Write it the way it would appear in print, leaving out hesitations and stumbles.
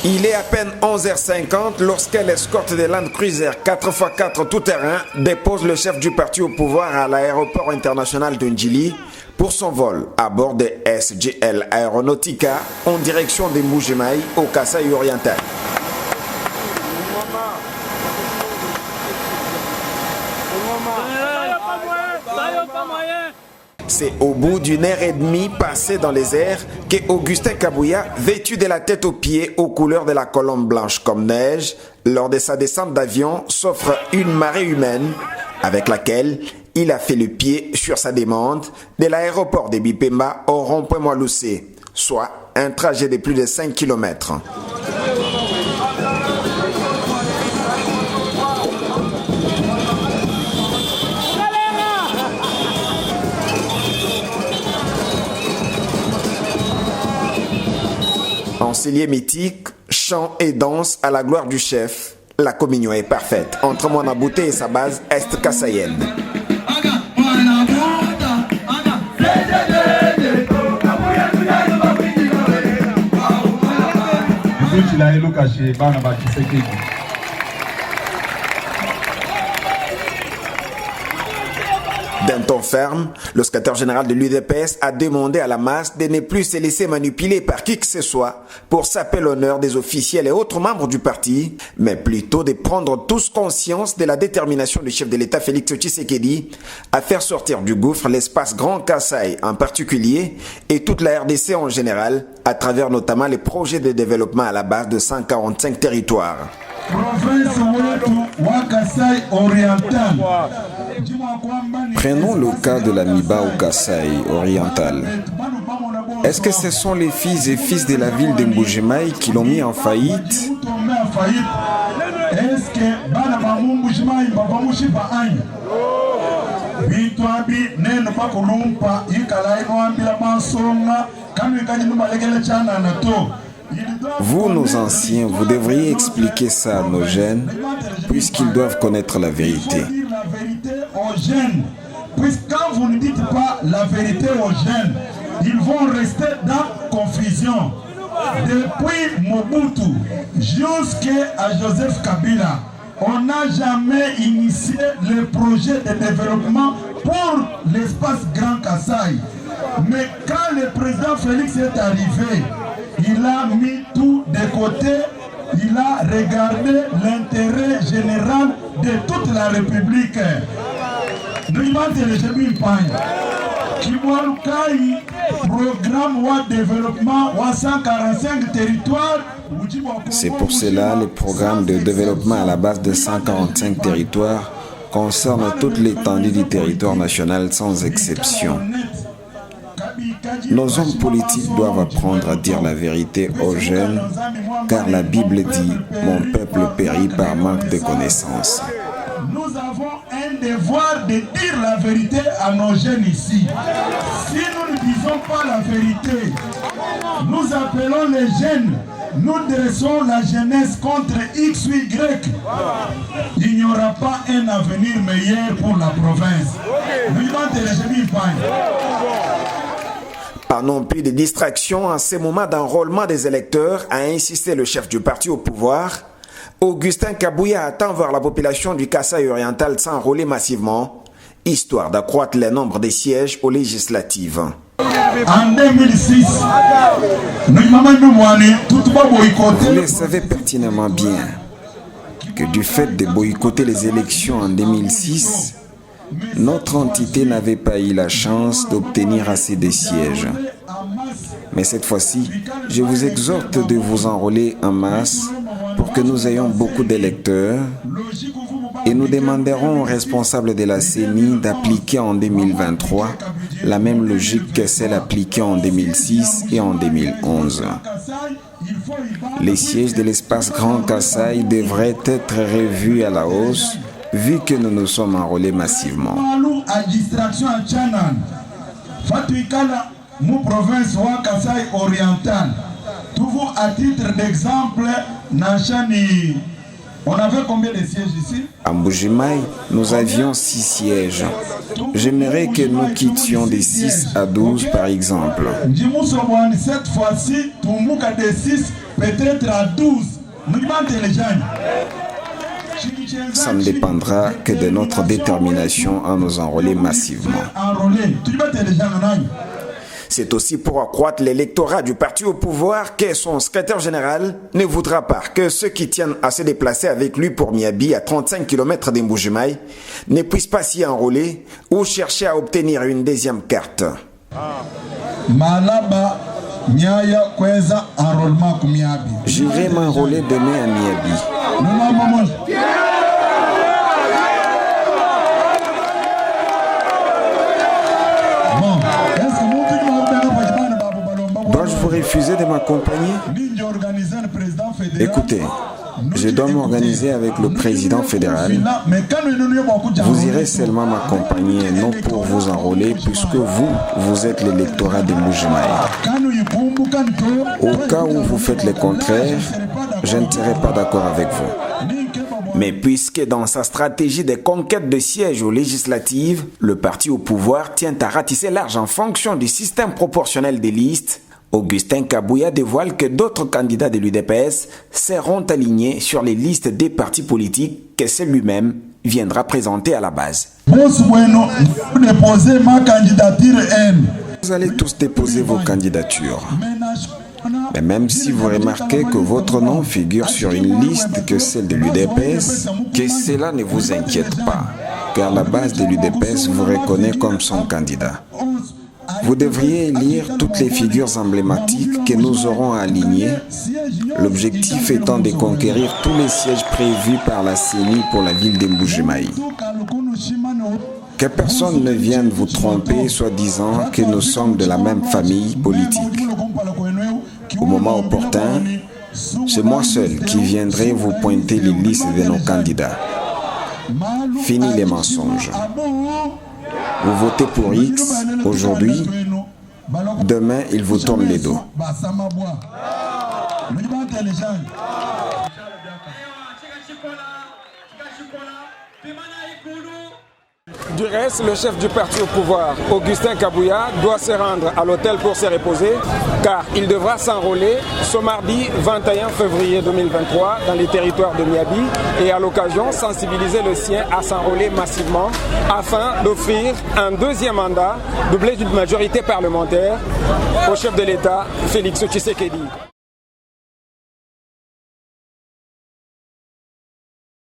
Il est à peine 11h50 lorsque l'escorte des Land Cruiser 4x4 tout-terrain dépose le chef du parti au pouvoir à l'aéroport international de Ndjili pour son vol à bord de SGL Aeronautica en direction de Mbuji-Mayi au Kasaï oriental. C'est au bout d'une heure et demie passée dans les airs que Augustin Kabouya, vêtu de la tête aux pieds aux couleurs de la colombe blanche comme neige, lors de sa descente d'avion, s'offre une marée humaine avec laquelle il a fait le pied sur sa demande de l'aéroport de Bipemba au rond-point Mwaloussé, soit un trajet de plus de 5 km. Enseigné mythique, chant et danse à la gloire du chef. La communion est parfaite entre Mwanabouté et sa base est-kasaïenne. D'un ton ferme, le secrétaire général de l'UDPS a demandé à la masse de ne plus se laisser manipuler par qui que ce soit pour saper l'honneur des officiels et autres membres du parti, mais plutôt de prendre tous conscience de la détermination du chef de l'État Félix Tshisekedi à faire sortir du gouffre l'espace Grand Kasaï en particulier et toute la RDC en général, à travers notamment les projets de développement à la base de 145 territoires. Prenons le cas de la Miba au Kasaï oriental. Est-ce que ce sont les filles et fils de la ville de Mbuji-Mayi qui l'ont mis en faillite? Vous, nos anciens, vous devriez expliquer ça à nos jeunes, puisqu'ils doivent connaître la vérité. Puisque quand vous ne dites pas la vérité aux jeunes, ils vont rester dans confusion. Depuis Mobutu jusqu'à Joseph Kabila, on n'a jamais initié le projet de développement pour l'espace Grand Kasaï. Mais quand le président Félix est arrivé, il a mis tout de côté, il a regardé l'intérêt général de toute la République. C'est pour cela le programme de développement à la base de 145 territoires concerne toute l'étendue du territoire national sans exception. Nos hommes politiques doivent apprendre à dire la vérité aux jeunes, car la Bible dit « Mon peuple périt par manque de connaissances ». Nous avons un devoir de dire la vérité à nos jeunes ici. Si nous ne disons pas la vérité, nous appelons les jeunes, nous dressons la jeunesse contre X ou Y. Il n'y aura pas un avenir meilleur pour la province. Pas non plus de distraction en ces moments d'enrôlement des électeurs, a insisté le chef du parti au pouvoir. Augustin Kabouya attend voir la population du Kasaï oriental s'enrôler massivement, histoire d'accroître le nombre de sièges aux législatives. En 2006, vous le savez pertinemment bien que du fait de boycotter les élections en 2006, notre entité n'avait pas eu la chance d'obtenir assez de sièges. Mais cette fois-ci, je vous exhorte de vous enrôler en masse pour que nous ayons beaucoup d'électeurs et nous demanderons aux responsables de la CENI d'appliquer en 2023 la même logique que celle appliquée en 2006 et en 2011. Les sièges de l'espace Grand Kasaï devraient être revus à la hausse vu que nous nous sommes enrôlés massivement. Province wa Kasaï oriental. Toujours à titre d'exemple, Nanchani On avait combien de sièges ici? À Mbuji-Mayi, nous avions 6 sièges. J'aimerais que nous quittions de 6 à 12 par exemple. Cette fois-ci, Tumbuka de 6 peut-être à 12. Ça ne dépendra que de notre détermination à nous enrôler massivement. C'est aussi pour accroître l'électorat du parti au pouvoir que son secrétaire général ne voudra pas que ceux qui tiennent à se déplacer avec lui pour Miabi à 35 km de Mbuji-Mayi ne puissent pas s'y enrôler ou chercher à obtenir une deuxième carte. J'irai m'enrôler demain à Miabi. Dois-je vous refuser de m'accompagner? Écoutez, je dois m'organiser avec le président fédéral. Vous irez seulement m'accompagner, non pour vous enrôler, puisque vous êtes l'électorat de Mbuji-Mayi. Au cas où vous faites le contraire, je ne serai pas d'accord avec vous. Mais puisque dans sa stratégie de conquête de sièges aux législatives, le parti au pouvoir tient à ratisser large en fonction du système proportionnel des listes, Augustin Kabouya dévoile que d'autres candidats de l'UDPS seront alignés sur les listes des partis politiques que c'est lui-même viendra présenter à la base. Vous allez tous déposer vos candidatures. Mais même si vous remarquez que votre nom figure sur une liste que celle de l'UDPS, que cela ne vous inquiète pas, car la base de l'UDPS vous reconnaît comme son candidat. Vous devriez lire toutes les figures emblématiques que nous aurons alignées, l'objectif étant de conquérir tous les sièges prévus par la CENI pour la ville de Mbuji-Mayi. Que personne ne vienne vous tromper, soi-disant que nous sommes de la même famille politique. Au moment opportun, c'est moi seul qui viendrai vous pointer les listes de nos candidats. Fini les mensonges. Vous votez pour X aujourd'hui, demain il vous tourne les dos. Du reste, le chef du parti au pouvoir, Augustin Kabouya, doit se rendre à l'hôtel pour se reposer, car il devra s'enrôler ce mardi 21 février 2023 dans les territoires de Miabi et à l'occasion sensibiliser le sien à s'enrôler massivement afin d'offrir un deuxième mandat doublé d'une majorité parlementaire au chef de l'État, Félix Tshisekedi.